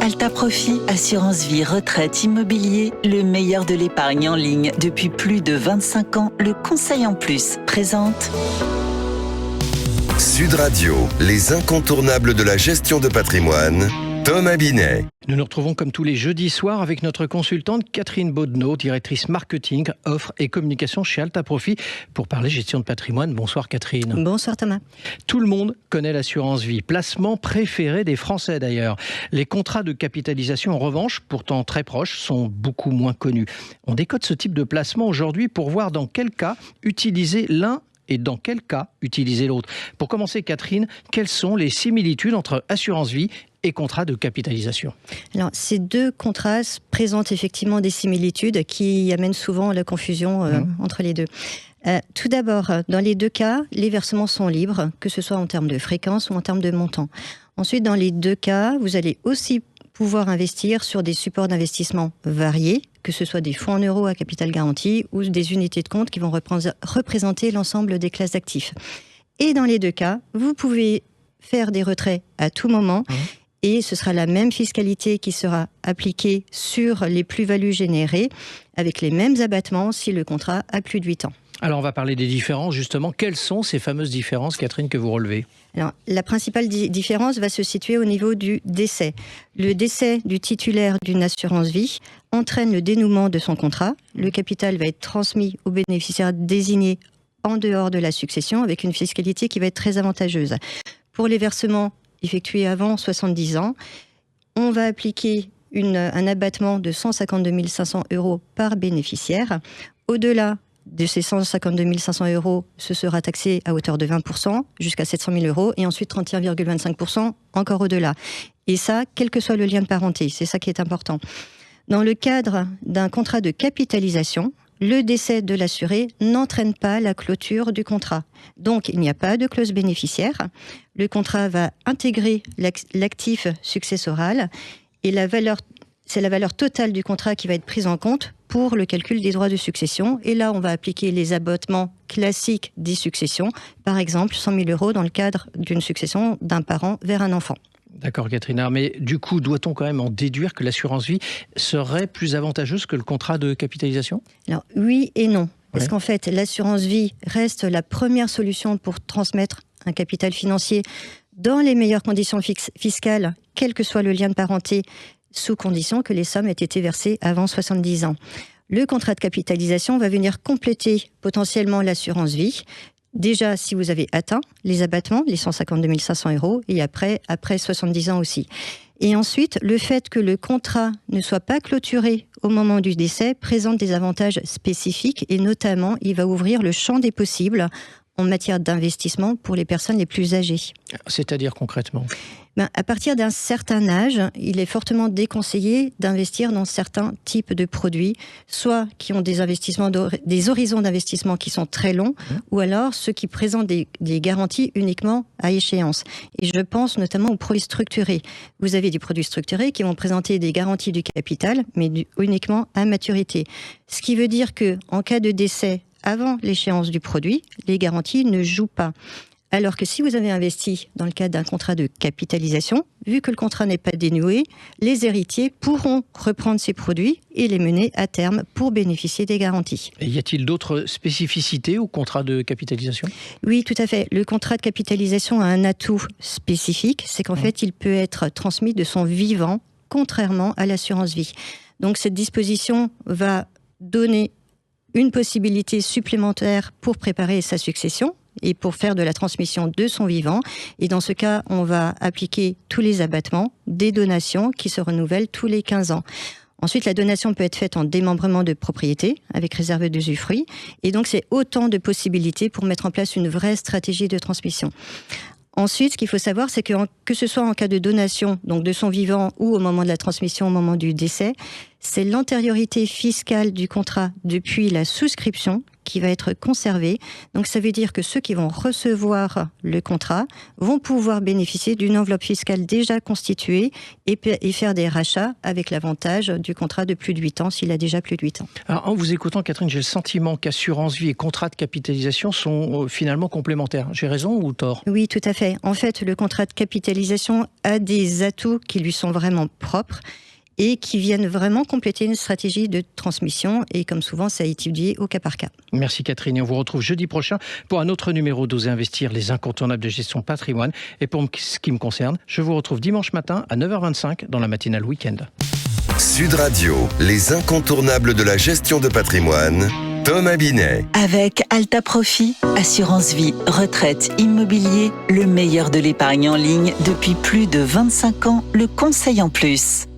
Alta Profit, assurance vie, retraite, immobilier, le meilleur de l'épargne en ligne. Depuis plus de 25 ans, le conseil en plus présente Sud Radio, les incontournables de la gestion de patrimoine, Thomas Binet. Nous nous retrouvons comme tous les jeudis soirs avec notre consultante Catherine Baudenot, directrice marketing, offre et communication chez Alta Profit pour parler gestion de patrimoine. Bonsoir Catherine. Bonsoir Thomas. Tout le monde connaît l'assurance vie, placement préféré des Français d'ailleurs. Les contrats de capitalisation en revanche, pourtant très proches, sont beaucoup moins connus. On décode ce type de placement aujourd'hui pour voir dans quel cas utiliser l'un et dans quel cas utiliser l'autre. Pour commencer Catherine, quelles sont les similitudes entre assurance vie et contrat de capitalisation? Alors, ces deux contrats présentent effectivement des similitudes qui amènent souvent à la confusion entre les deux. Tout d'abord, dans les deux cas, les versements sont libres, que ce soit en termes de fréquence ou en termes de montant. Ensuite, dans les deux cas, vous allez aussi pouvoir investir sur des supports d'investissement variés, que ce soit des fonds en euros à capital garanti ou des unités de compte qui vont représenter l'ensemble des classes d'actifs. Et dans les deux cas, vous pouvez faire des retraits à tout moment et ce sera la même fiscalité qui sera appliquée sur les plus-values générées avec les mêmes abattements si le contrat a plus de 8 ans. Alors on va parler des différences justement. Quelles sont ces fameuses différences, Catherine, que vous relevez? Alors, la principale différence va se situer au niveau du décès. Le décès du titulaire d'une assurance vie entraîne le dénouement de son contrat. Le capital va être transmis au bénéficiaire désigné en dehors de la succession avec une fiscalité qui va être très avantageuse. Pour les versements effectués avant 70 ans, on va appliquer un abattement de 152 500 € par bénéficiaire. Au-delà de ces 152 500 €, ce sera taxé à hauteur de 20%, jusqu'à 700 000 €, et ensuite 31,25% encore au-delà. Et ça, quel que soit le lien de parenté, c'est ça qui est important. Dans le cadre d'un contrat de capitalisation, le décès de l'assuré n'entraîne pas la clôture du contrat. Donc, il n'y a pas de clause bénéficiaire. Le contrat va intégrer l'actif successoral et c'est la valeur totale du contrat qui va être prise en compte pour le calcul des droits de succession. Et là, on va appliquer les abattements classiques des successions. Par exemple, 100 000 € dans le cadre d'une succession d'un parent vers un enfant. D'accord, Catherine. Mais du coup, doit-on quand même en déduire que l'assurance vie serait plus avantageuse que le contrat de capitalisation? Alors, oui et non. Parce qu'en fait, l'assurance vie reste la première solution pour transmettre un capital financier dans les meilleures conditions fiscales, quel que soit le lien de parenté, sous condition que les sommes aient été versées avant 70 ans. Le contrat de capitalisation va venir compléter potentiellement l'assurance vie. Déjà, si vous avez atteint les abattements, les 152 500 €, et après 70 ans aussi. Et ensuite, le fait que le contrat ne soit pas clôturé au moment du décès présente des avantages spécifiques, et notamment, il va ouvrir le champ des possibles en matière d'investissement pour les personnes les plus âgées. C'est-à-dire concrètement? À partir d'un certain âge, il est fortement déconseillé d'investir dans certains types de produits, soit qui ont des horizons d'investissement qui sont très longs, ou alors ceux qui présentent des garanties uniquement à échéance. Et je pense notamment aux produits structurés. Vous avez des produits structurés qui vont présenter des garanties du capital, mais uniquement à maturité. Ce qui veut dire que, en cas de décès avant l'échéance du produit, les garanties ne jouent pas. Alors que si vous avez investi dans le cadre d'un contrat de capitalisation, vu que le contrat n'est pas dénoué, les héritiers pourront reprendre ces produits et les mener à terme pour bénéficier des garanties. Et y a-t-il d'autres spécificités au contrat de capitalisation? Oui, tout à fait. Le contrat de capitalisation a un atout spécifique, c'est qu'en fait, il peut être transmis de son vivant, contrairement à l'assurance vie. Donc cette disposition va donner une possibilité supplémentaire pour préparer sa succession et pour faire de la transmission de son vivant. Et dans ce cas, on va appliquer tous les abattements des donations qui se renouvellent tous les 15 ans. Ensuite, la donation peut être faite en démembrement de propriété avec réserve d'usufruit. Et donc, c'est autant de possibilités pour mettre en place une vraie stratégie de transmission. Ensuite, ce qu'il faut savoir, c'est que ce soit en cas de donation, donc de son vivant, ou au moment de la transmission, au moment du décès, c'est l'antériorité fiscale du contrat depuis la souscription qui va être conservé. Donc ça veut dire que ceux qui vont recevoir le contrat vont pouvoir bénéficier d'une enveloppe fiscale déjà constituée et faire des rachats avec l'avantage du contrat de plus de 8 ans s'il a déjà plus de 8 ans. Alors, en vous écoutant, Catherine, j'ai le sentiment qu'assurance vie et contrat de capitalisation sont finalement complémentaires. J'ai raison ou tort ? Oui, tout à fait. En fait, le contrat de capitalisation a des atouts qui lui sont vraiment propres et qui viennent vraiment compléter une stratégie de transmission. Et comme souvent, ça a été étudié au cas par cas. Merci Catherine. Et on vous retrouve jeudi prochain pour un autre numéro d'Oser Investir, les incontournables de gestion patrimoine. Et pour ce qui me concerne, je vous retrouve dimanche matin à 9h25 dans la matinale week-end. Sud Radio, les incontournables de la gestion de patrimoine. Thomas Binet. Avec Alta Profit, assurance vie, retraite, immobilier, le meilleur de l'épargne en ligne depuis plus de 25 ans, le conseil en plus.